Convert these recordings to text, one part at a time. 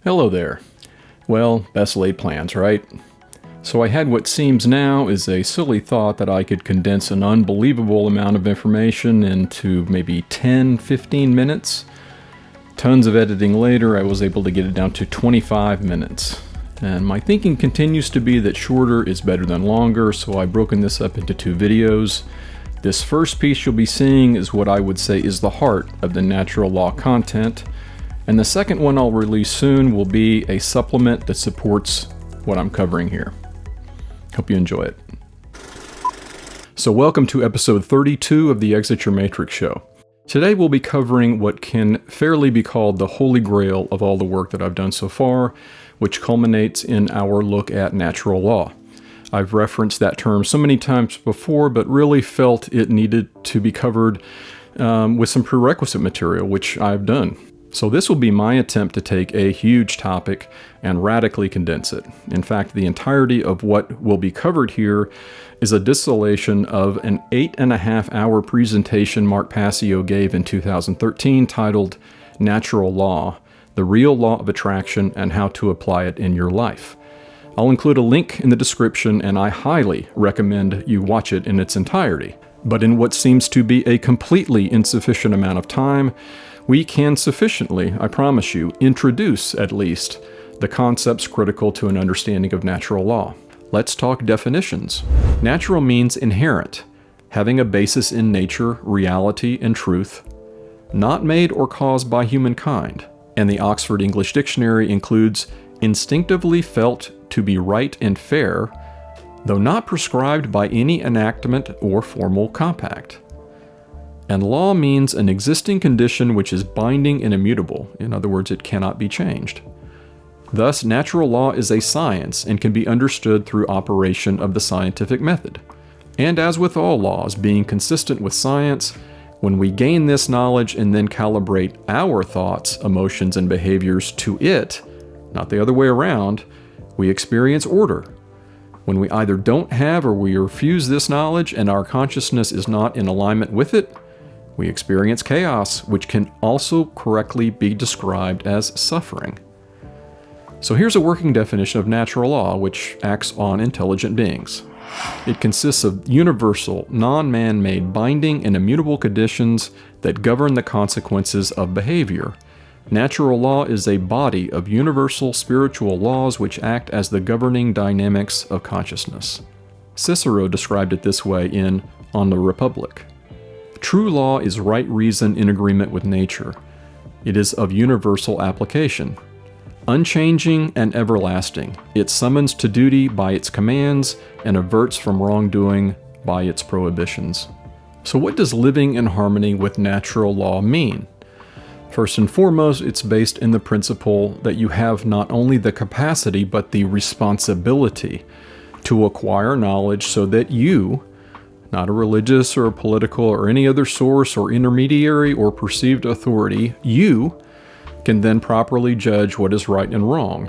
Hello there. Well, best laid plans, right? So I had what seems now is a silly thought that I could condense an unbelievable amount of information into maybe 10, 15 minutes. Tons of editing later, I was able to get it down to 25 minutes. And my thinking continues to be that shorter is better than longer, so I've broken this up into 2 videos. This first piece you'll be seeing is what I would say is the heart of the natural law content. And the second one I'll release soon will be a supplement that supports what I'm covering here. Hope you enjoy it. So welcome to episode 32 of the Exit Your Matrix show. Today we'll be covering what can fairly be called the holy grail of all the work that I've done so far, which culminates in our look at natural law. I've referenced that term so many times before, but really felt it needed to be covered with some prerequisite material, which I've done. So this will be my attempt to take a huge topic and radically condense it. In fact, the entirety of what will be covered here is a distillation of an 8.5-hour presentation Mark Passio gave in 2013 titled Natural Law, the Real Law of Attraction and How to Apply It in Your Life. I'll include a link in the description, and I highly recommend you watch it in its entirety. But in what seems to be a completely insufficient amount of time, we can sufficiently, I promise you, introduce at least the concepts critical to an understanding of natural law. Let's talk definitions. Natural means inherent, having a basis in nature, reality, and truth, not made or caused by humankind. And the Oxford English Dictionary includes instinctively felt to be right and fair, though not prescribed by any enactment or formal compact. And law means an existing condition which is binding and immutable. In other words, it cannot be changed. Thus, natural law is a science and can be understood through operation of the scientific method. And as with all laws, being consistent with science, when we gain this knowledge and then calibrate our thoughts, emotions, and behaviors to it, not the other way around, we experience order. When we either don't have or we refuse this knowledge and our consciousness is not in alignment with it, we experience chaos, which can also correctly be described as suffering. So here's a working definition of natural law, which acts on intelligent beings. It consists of universal, non-man-made, binding, and immutable conditions that govern the consequences of behavior. Natural law is a body of universal spiritual laws which act as the governing dynamics of consciousness. Cicero described it this way in On the Republic. True law is right reason in agreement with nature. It is of universal application. Unchanging and everlasting, it summons to duty by its commands and averts from wrongdoing by its prohibitions. So what does living in harmony with natural law mean? First and foremost, it's based in the principle that you have not only the capacity but the responsibility to acquire knowledge so that you, not a religious or a political or any other source or intermediary or perceived authority, you can then properly judge what is right and wrong,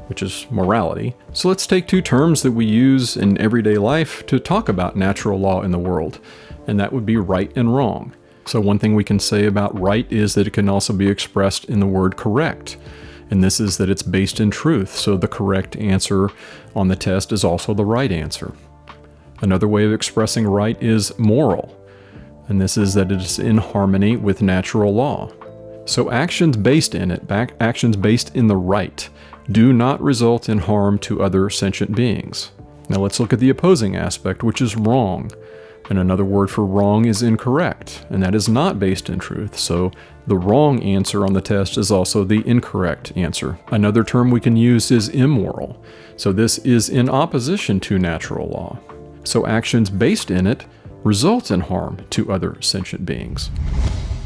which is morality. So let's take 2 terms that we use in everyday life to talk about natural law in the world, and that would be right and wrong. So one thing we can say about right is that it can also be expressed in the word correct, and this is that it's based in truth, so the correct answer on the test is also the right answer. Another way of expressing right is moral, and this is that it is in harmony with natural law. So actions based in it, actions based in the right, do not result in harm to other sentient beings. Now let's look at the opposing aspect, which is wrong. And another word for wrong is incorrect, and that is not based in truth. So the wrong answer on the test is also the incorrect answer. Another term we can use is immoral. So this is in opposition to natural law. So actions based in it result in harm to other sentient beings.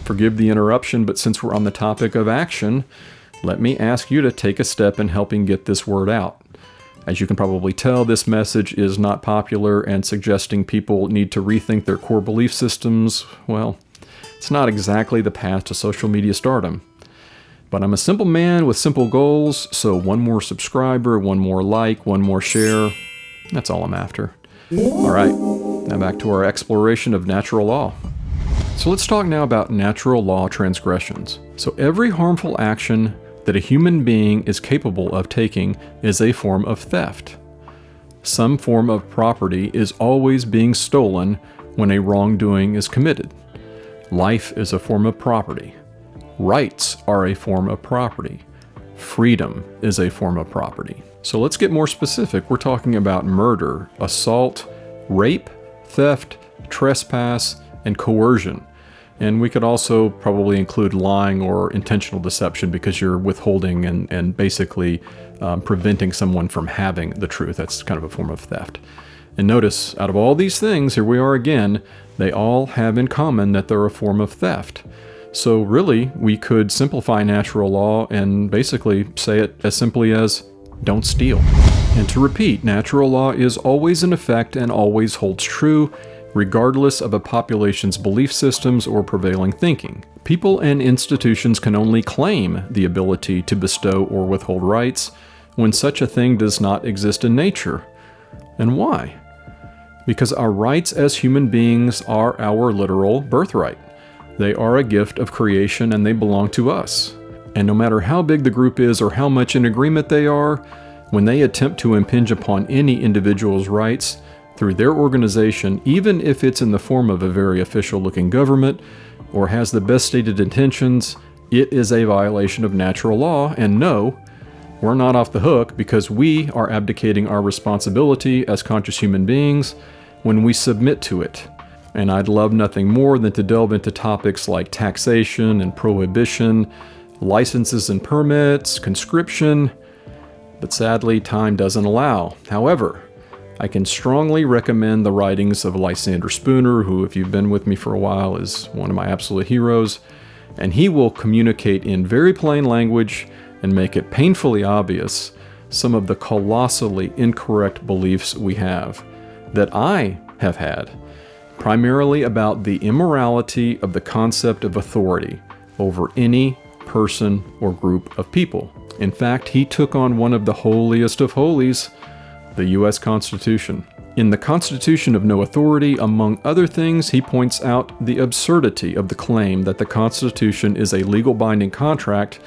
Forgive the interruption, but since we're on the topic of action, let me ask you to take a step in helping get this word out. As you can probably tell, this message is not popular, and suggesting people need to rethink their core belief systems, well, it's not exactly the path to social media stardom. But I'm a simple man with simple goals, so 1 more subscriber, 1 more like, 1 more share, that's all I'm after. All right, now back to our exploration of natural law. So let's talk now about natural law transgressions. So every harmful action that a human being is capable of taking is a form of theft. Some form of property is always being stolen when a wrongdoing is committed. Life is a form of property. Rights are a form of property. Freedom is a form of property. So let's get more specific. We're talking about murder, assault, rape, theft, trespass, and coercion. And we could also probably include lying or intentional deception because you're withholding and basically preventing someone from having the truth. That's kind of a form of theft. And notice, out of all these things, here we are again, they all have in common that they're a form of theft. So really, we could simplify natural law and basically say it as simply as, don't steal. And to repeat, natural law is always in effect and always holds true, regardless of a population's belief systems or prevailing thinking. People and institutions can only claim the ability to bestow or withhold rights when such a thing does not exist in nature. And why? Because our rights as human beings are our literal birthright. They are a gift of creation and they belong to us. And no matter how big the group is or how much in agreement they are, when they attempt to impinge upon any individual's rights through their organization, even if it's in the form of a very official-looking government or has the best stated intentions, it is a violation of natural law. And no, we're not off the hook because we are abdicating our responsibility as conscious human beings when we submit to it. And I'd love nothing more than to delve into topics like taxation and prohibition, licenses and permits, conscription, but sadly time doesn't allow. However, I can strongly recommend the writings of Lysander Spooner, who, if you've been with me for a while, is one of my absolute heroes, and he will communicate in very plain language and make it painfully obvious some of the colossally incorrect beliefs we have, that I have had, primarily about the immorality of the concept of authority over any person or group of people. In fact, he took on one of the holiest of holies, the U.S. Constitution. In the Constitution of No Authority, among other things, he points out the absurdity of the claim that the Constitution is a legal binding contract,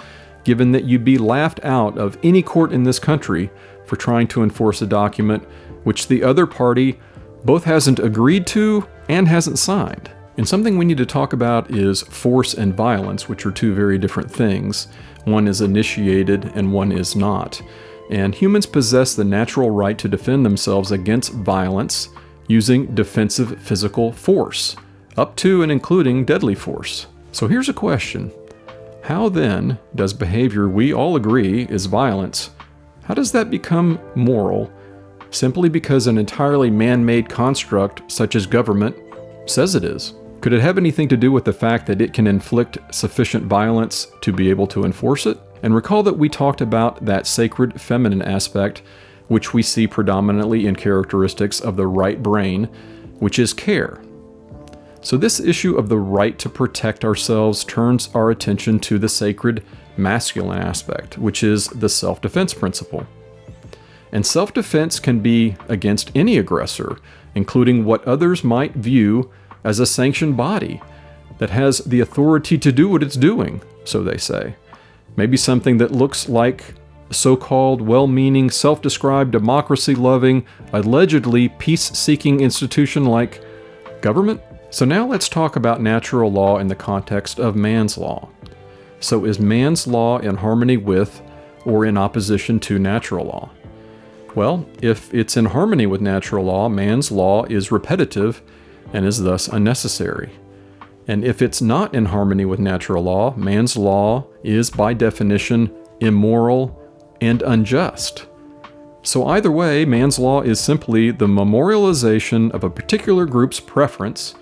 given that you'd be laughed out of any court in this country for trying to enforce a document which the other party both hasn't agreed to and hasn't signed. And something we need to talk about is force and violence, which are two very different things. One is initiated and one is not. And humans possess the natural right to defend themselves against violence using defensive physical force, up to and including deadly force. So here's a question. How then does behavior we all agree is violence, how does that become moral simply because an entirely man-made construct such as government says it is? Could it have anything to do with the fact that it can inflict sufficient violence to be able to enforce it? And recall that we talked about that sacred feminine aspect, which we see predominantly in characteristics of the right brain, which is care. So this issue of the right to protect ourselves turns our attention to the sacred masculine aspect, which is the self-defense principle. And self-defense can be against any aggressor, including what others might view as a sanctioned body that has the authority to do what it's doing, so they say. Maybe something that looks like a so-called well-meaning, self-described, democracy-loving, allegedly peace-seeking institution like government. So now let's talk about natural law in the context of man's law. So is man's law in harmony with or in opposition to natural law? Well, if it's in harmony with natural law, man's law is repetitive and is thus unnecessary. And if it's not in harmony with natural law, man's law is by definition immoral and unjust. So either way, man's law is simply the memorialization of a particular group's preference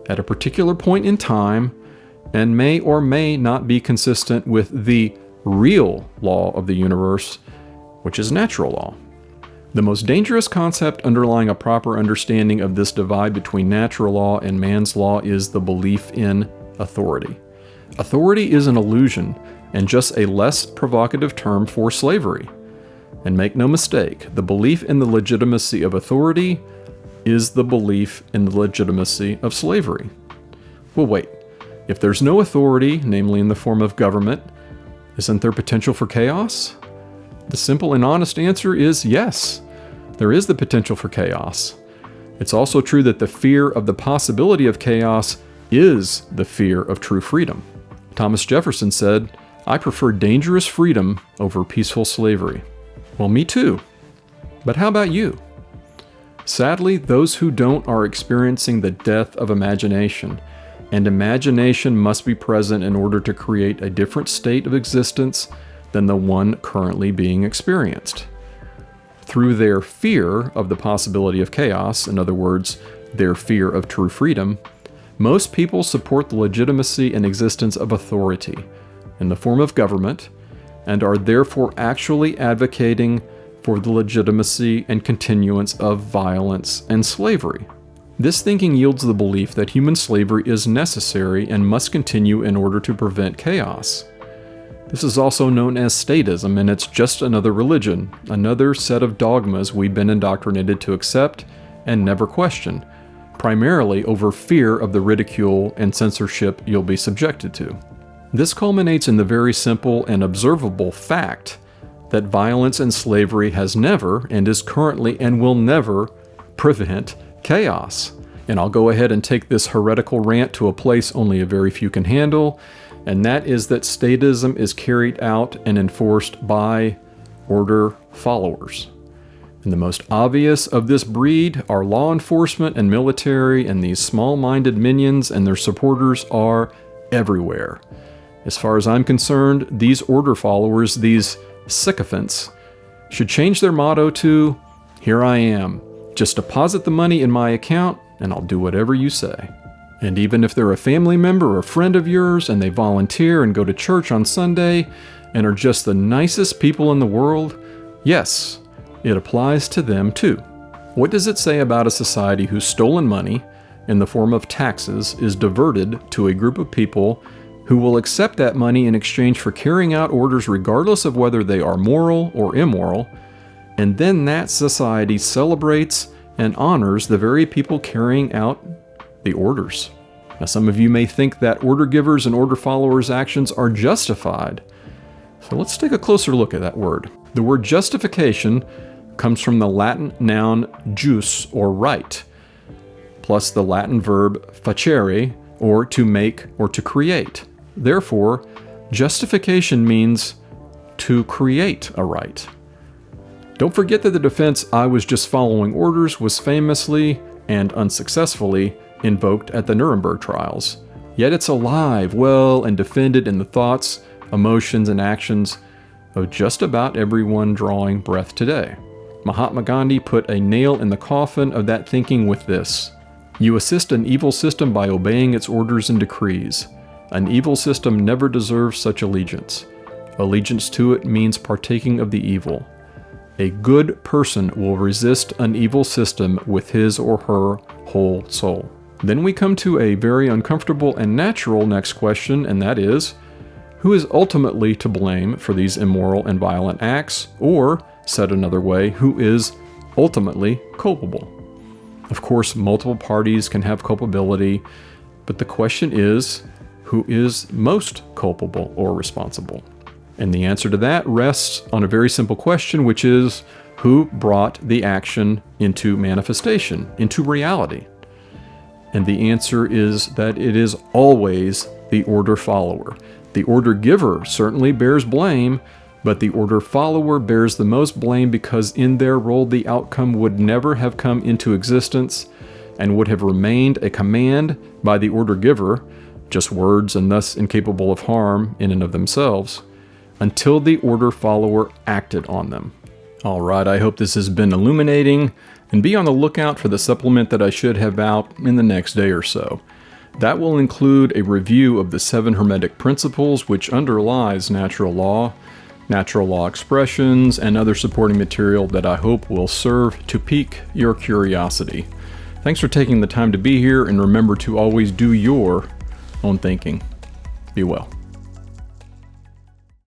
at a particular point in time and may or may not be consistent with the real law of the universe, which is natural law. The most dangerous concept underlying a proper understanding of this divide between natural law and man's law is the belief in authority. Authority is an illusion and just a less provocative term for slavery. And make no mistake, the belief in the legitimacy of authority is the belief in the legitimacy of slavery. Well, wait. If there's no authority, namely in the form of government, Isn't there potential for chaos? The simple and honest answer is yes, there is the potential for chaos. It's also true that the fear of the possibility of chaos is the fear of true freedom. Thomas Jefferson said, "I prefer dangerous freedom over peaceful slavery." Well, me too. But how about you? Sadly, those who don't are experiencing the death of imagination, and imagination must be present in order to create a different state of existence than the one currently being experienced. Through their fear of the possibility of chaos, in other words, their fear of true freedom, most people support the legitimacy and existence of authority in the form of government, and are therefore actually advocating for the legitimacy and continuance of violence and slavery. This thinking yields the belief that human slavery is necessary and must continue in order to prevent chaos. This is also known as statism, and it's just another religion, another set of dogmas we've been indoctrinated to accept and never question, primarily over fear of the ridicule and censorship you'll be subjected to. This culminates in the very simple and observable fact that violence and slavery has never, and is currently and will never, prevent chaos. And I'll go ahead and take this heretical rant to a place only a very few can handle, and that is that statism is carried out and enforced by order followers. And the most obvious of this breed are law enforcement and military, and these small-minded minions and their supporters are everywhere. As far as I'm concerned, these order followers, these sycophants, should change their motto to, "Here I am. Just deposit the money in my account and I'll do whatever you say." And even if they're a family member or a friend of yours and they volunteer and go to church on Sunday and are just the nicest people in the world, yes, it applies to them too. What does it say about a society whose stolen money, in the form of taxes, is diverted to a group of people who will accept that money in exchange for carrying out orders regardless of whether they are moral or immoral, and then that society celebrates and honors the very people carrying out the orders? Now, some of you may think that order givers and order followers' actions are justified. So let's take a closer look at that word. The word justification comes from the Latin noun jus, or right, plus the Latin verb facere, or to make or to create. Therefore, justification means to create a right. Don't forget that the defense "I was just following orders" was famously and unsuccessfully invoked at the Nuremberg trials. Yet it's alive, well, and defended in the thoughts, emotions, and actions of just about everyone drawing breath today. Mahatma Gandhi put a nail in the coffin of that thinking with this: "You assist an evil system by obeying its orders and decrees. An evil system never deserves such allegiance. Allegiance to it means partaking of the evil. A good person will resist an evil system with his or her whole soul." Then we come to a very uncomfortable and natural next question, and that is, who is ultimately to blame for these immoral and violent acts? Or, said another way, who is ultimately culpable? Of course, multiple parties can have culpability, but the question is, who is most culpable or responsible? And the answer to that rests on a very simple question, which is, who brought the action into manifestation, into reality? And the answer is that it is always the order follower. The order giver certainly bears blame, but the order follower bears the most blame because in their role the outcome would never have come into existence and would have remained a command by the order giver, just words and thus incapable of harm in and of themselves, until the order follower acted on them. All right, I hope this has been illuminating, and be on the lookout for the supplement that I should have out in the next day or so. That will include a review of the 7 Hermetic principles which underlies natural law expressions, and other supporting material that I hope will serve to pique your curiosity. Thanks for taking the time to be here, and remember to always do your own thinking. Be well.